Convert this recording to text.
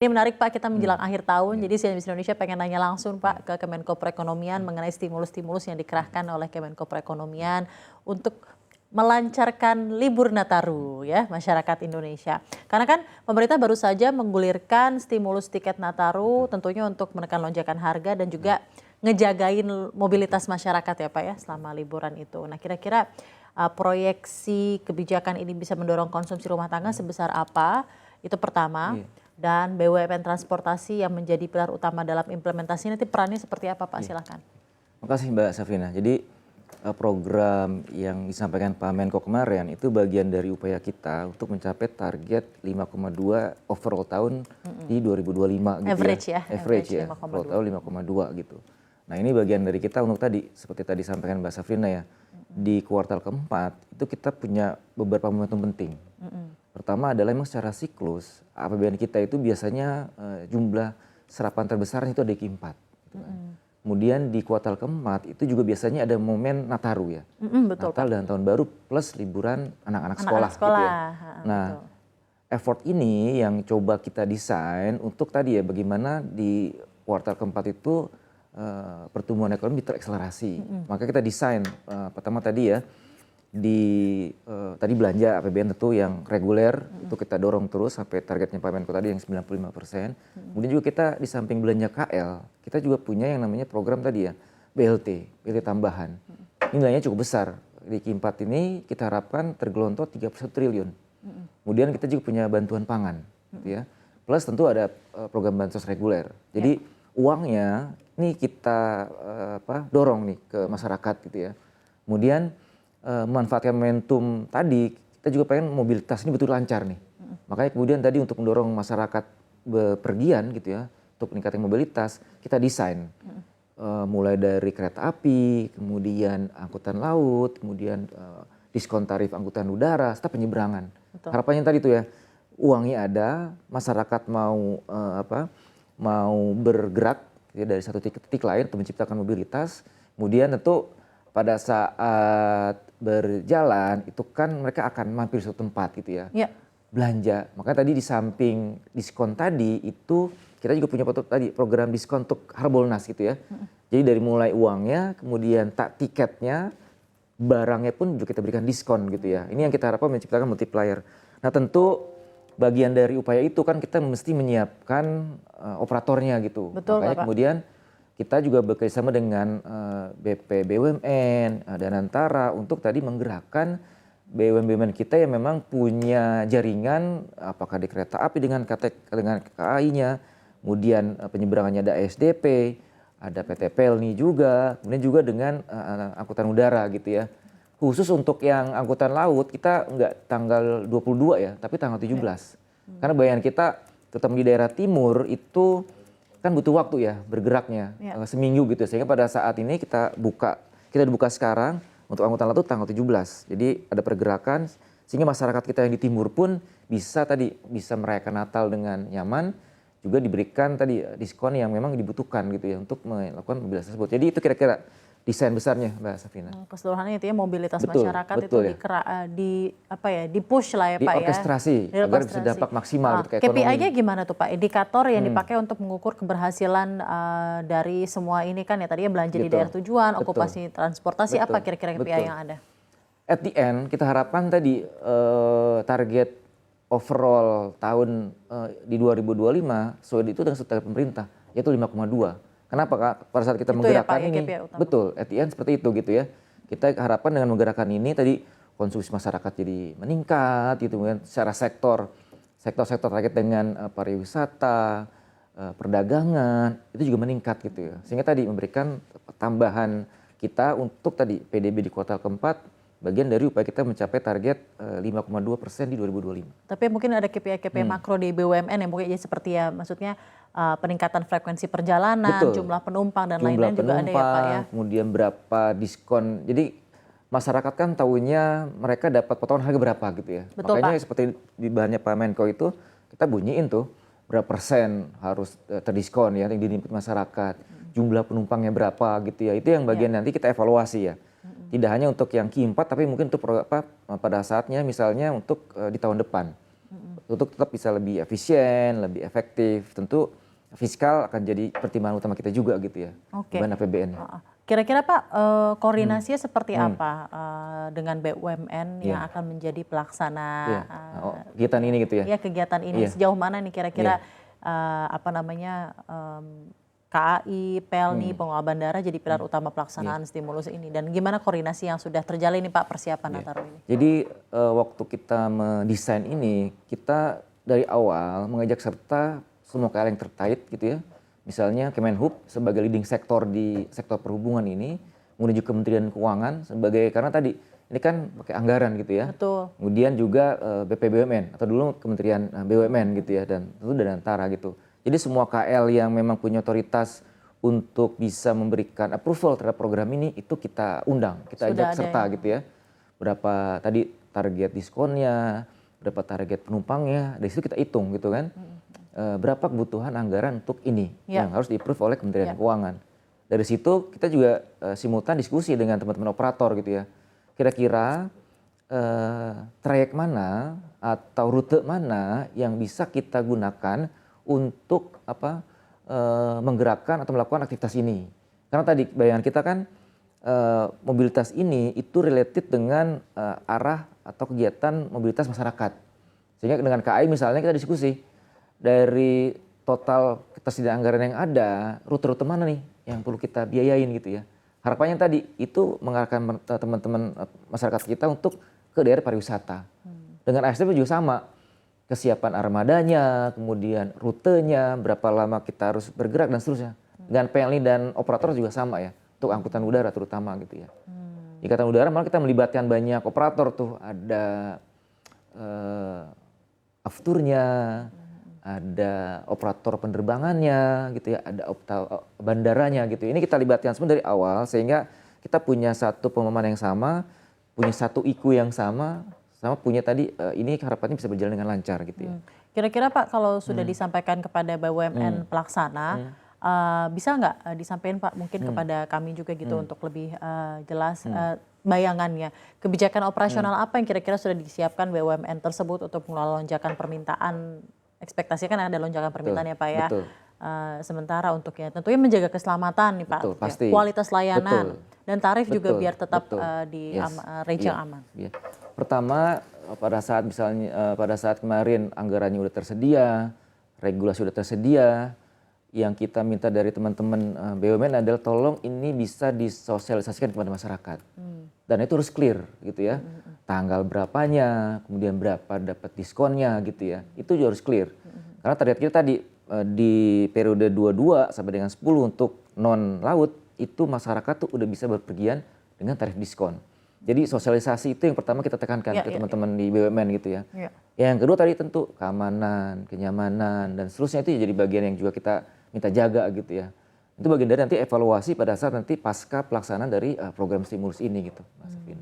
Ini menarik Pak, kita menjelang akhir tahun, jadi CNBC Indonesia pengen nanya langsung Pak ke Kemenko Perekonomian mengenai stimulus-stimulus yang dikerahkan oleh Kemenko Perekonomian untuk melancarkan libur Nataru ya masyarakat Indonesia. Karena kan pemerintah baru saja menggulirkan stimulus tiket Nataru tentunya untuk menekan lonjakan harga dan juga ngejagain mobilitas masyarakat ya Pak ya selama liburan itu. Nah kira-kira proyeksi kebijakan ini bisa mendorong konsumsi rumah tangga sebesar apa? Itu pertama. Dan BUMN transportasi yang menjadi pilar utama dalam implementasi nanti perannya seperti apa Pak? Silakan. Terima kasih Mbak Safrina. Jadi program yang disampaikan Pak Menko kemarin itu bagian dari upaya kita untuk mencapai target 5,2 overall tahun di 2025 gitu average ya. Average ya, overall tahun 5,2 gitu. Nah ini bagian dari kita untuk tadi, seperti tadi sampaikan Mbak Safrina ya, di kuartal keempat itu kita punya beberapa momentum penting. Pertama adalah memang secara siklus APBN kita itu biasanya jumlah serapan terbesarnya itu ada di Q4. Gitu kan. Kemudian di kuartal keempat itu juga biasanya ada momen Nataru ya. Betul, Natal dan Tahun Baru plus liburan anak-anak sekolah. Gitu ya. Nah effort ini yang coba kita desain untuk tadi ya bagaimana di kuartal keempat itu pertumbuhan ekonomi terakselerasi. Maka kita desain pertama tadi ya. Tadi belanja APBN tentu yang reguler itu kita dorong terus sampai targetnya Pak Menko tadi yang 95%. Kemudian juga kita di samping belanja KL, kita juga punya yang namanya program tadi ya BLT tambahan. Ini nilainya cukup besar. Di Q4 ini kita harapkan tergelontor 31 triliun. Kemudian kita juga punya bantuan pangan gitu ya. Plus tentu ada program bansos reguler. Jadi uangnya ini kita dorong nih ke masyarakat gitu ya. Kemudian memanfaatkan momentum tadi, kita juga pengen mobilitas ini betul lancar nih. Makanya kemudian tadi untuk mendorong masyarakat bepergian gitu ya, untuk meningkatkan mobilitas, kita desain. Mulai dari kereta api, kemudian angkutan laut, kemudian diskon tarif angkutan udara, serta penyeberangan. Harapannya tadi tuh ya, uangnya ada, masyarakat mau bergerak ya, dari satu titik lain untuk menciptakan mobilitas, kemudian tentu pada saat berjalan itu kan mereka akan mampir di suatu tempat gitu ya. Belanja. Makanya tadi di samping diskon tadi itu kita juga punya tadi program diskon untuk Harbolnas gitu ya. Jadi dari mulai uangnya, kemudian tiketnya, barangnya pun juga kita berikan diskon gitu ya. Ini yang kita harapkan menciptakan multiplier. Nah tentu bagian dari upaya itu kan kita mesti menyiapkan operatornya gitu. Betul, makanya Bapak. Kemudian kita juga bekerjasama dengan BP BUMN, Danantara untuk tadi menggerakkan BUMN kita yang memang punya jaringan, apakah di kereta api dengan KAI-nya, kemudian penyeberangannya ada ASDP, ada PT Pelni juga, kemudian juga dengan angkutan udara gitu ya. Khusus untuk yang angkutan laut kita nggak tanggal 22 ya, tapi tanggal 17. Karena bayangan kita terutama di daerah timur itu kan butuh waktu ya bergeraknya seminggu gitu, sehingga pada saat ini kita buka sekarang untuk angkutan laut tanggal 17. Jadi ada pergerakan sehingga masyarakat kita yang di timur pun bisa merayakan Natal dengan nyaman, juga diberikan tadi diskon yang memang dibutuhkan gitu ya untuk melakukan mobilitas tersebut. Jadi itu kira-kira desain besarnya Mbak Safrina. Keseluruhannya itu ya mobilitas Betul, masyarakat betul itu di-push lah ya Pak ya. Diorkestrasi agar bisa dampak maksimal gitu ke ekonomi. KPI-nya gimana tuh Pak? Indikator yang dipakai untuk mengukur keberhasilan dari semua ini kan ya tadinya belanja di daerah tujuan, okupasi transportasi, apa kira-kira KPI yang ada? At the end kita harapkan tadi target overall tahun di 2025 sesuai itu dengan target pemerintah yaitu 5,2. Kenapa Kak? Pada saat kita menggerakkan ya, Pak, ini, betul, at the end seperti itu gitu ya. Kita harapkan dengan menggerakkan ini tadi konsumsi masyarakat jadi meningkat gitu kan, secara sektor terkait dengan pariwisata, perdagangan itu juga meningkat gitu ya. Sehingga tadi memberikan tambahan kita untuk tadi PDB di kuartal keempat bagian dari upaya kita mencapai target 5,2% di 2025. Tapi mungkin ada KPI makro di BUMN yang mungkin seperti ya maksudnya peningkatan frekuensi perjalanan, jumlah penumpang dan lain-lain juga ada ya Pak ya. Kemudian berapa diskon. Jadi masyarakat kan tahunya mereka dapat potongan harga berapa gitu ya. Betul, makanya Pak. seperti di bahannya Pak Menko itu kita bunyiin tuh berapa persen harus terdiskon ya yang dinikmati masyarakat. Jumlah penumpangnya berapa gitu ya. Itu yang bagian nanti kita evaluasi ya. Tidak hanya untuk yang Q4 tapi mungkin untuk pada saatnya misalnya untuk di tahun depan. untuk tetap bisa lebih efisien, lebih efektif. Tentu fiskal akan jadi pertimbangan utama kita juga gitu ya, Oke. beban APBN. Kira-kira Pak, koordinasinya seperti apa dengan BUMN yang Iya. akan menjadi pelaksana Iya. Kegiatan ini gitu ya. ya kegiatan ini? Iya. Sejauh mana nih kira-kira apa namanya KAI, PELNI, pengelola bandara jadi pilar utama pelaksanaan stimulus ini, dan gimana koordinasi yang sudah terjalin nih Pak persiapan Nataru ini? Jadi waktu kita mendesain ini, kita dari awal mengajak serta semua KL yang terkait gitu ya. Misalnya Kemenhub sebagai leading sektor di sektor perhubungan ini, kemudian juga Kementerian Keuangan sebagai, karena tadi ini kan pakai anggaran gitu ya. Betul. Kemudian juga BPBUMN atau dulu Kementerian BUMN gitu ya, dan tentu dari antara gitu. Jadi semua KL yang memang punya otoritas untuk bisa memberikan approval terhadap program ini itu kita undang, kita ajak serta gitu ya. Berapa tadi target diskonnya, berapa target penumpangnya, dari situ kita hitung gitu kan. Berapa kebutuhan anggaran untuk ini yang harus di-approve oleh Kementerian Keuangan. Dari situ kita juga simultan diskusi dengan teman-teman operator gitu ya. Kira-kira trayek mana atau rute mana yang bisa kita gunakan untuk menggerakkan atau melakukan aktivitas ini. Karena tadi bayangan kita kan mobilitas ini itu related dengan arah atau kegiatan mobilitas masyarakat. Sehingga dengan KAI misalnya kita diskusi dari total ketersediaan anggaran yang ada, rute-rute mana nih yang perlu kita biayain gitu ya. Harapannya tadi itu mengarahkan teman-teman masyarakat kita untuk ke daerah pariwisata. Dengan ASDP juga sama, kesiapan armadanya, kemudian rutenya, berapa lama kita harus bergerak dan seterusnya. Dengan PLNI dan operator juga sama ya, untuk angkutan udara terutama gitu ya. Di angkutan udara malah kita melibatkan banyak operator tuh, ada afturnya, ada operator penerbangannya gitu ya, ada bandaranya gitu. Ini kita libatkan semua dari awal sehingga kita punya satu pemahaman yang sama, punya satu IQ yang sama punya tadi ini harapannya bisa berjalan dengan lancar gitu ya. Kira-kira Pak kalau sudah disampaikan kepada BUMN pelaksana, bisa nggak disampaikan Pak mungkin kepada kami juga gitu untuk lebih jelas bayangannya. Kebijakan operasional apa yang kira-kira sudah disiapkan BUMN tersebut untuk mengelola lonjakan permintaan? Ekspektasinya kan ada lonjakan permintaan ya Pak ya. Sementara untuk ya tentunya menjaga keselamatan nih Pak, pasti. kualitas layanan dan tarif juga biar tetap di range yang aman. Pertama pada saat misalnya pada saat kemarin anggarannya udah tersedia, regulasi udah tersedia, yang kita minta dari teman-teman BUMN adalah tolong ini bisa disosialisasikan kepada masyarakat. Dan itu harus clear gitu ya. Tanggal berapanya, kemudian berapa dapat diskonnya gitu ya. Itu juga harus clear. Karena target kita tadi di periode 22 sampai dengan 10 untuk non laut itu masyarakat tuh udah bisa berpergian dengan tarif diskon. Jadi sosialisasi itu yang pertama kita tekankan ke teman-teman di BUMN gitu ya. Yang kedua tadi tentu keamanan, kenyamanan dan seterusnya itu jadi bagian yang juga kita minta jaga gitu ya. Itu bagian dari nanti evaluasi pada saat nanti pasca pelaksanaan dari program stimulus ini gitu, Mas Vin.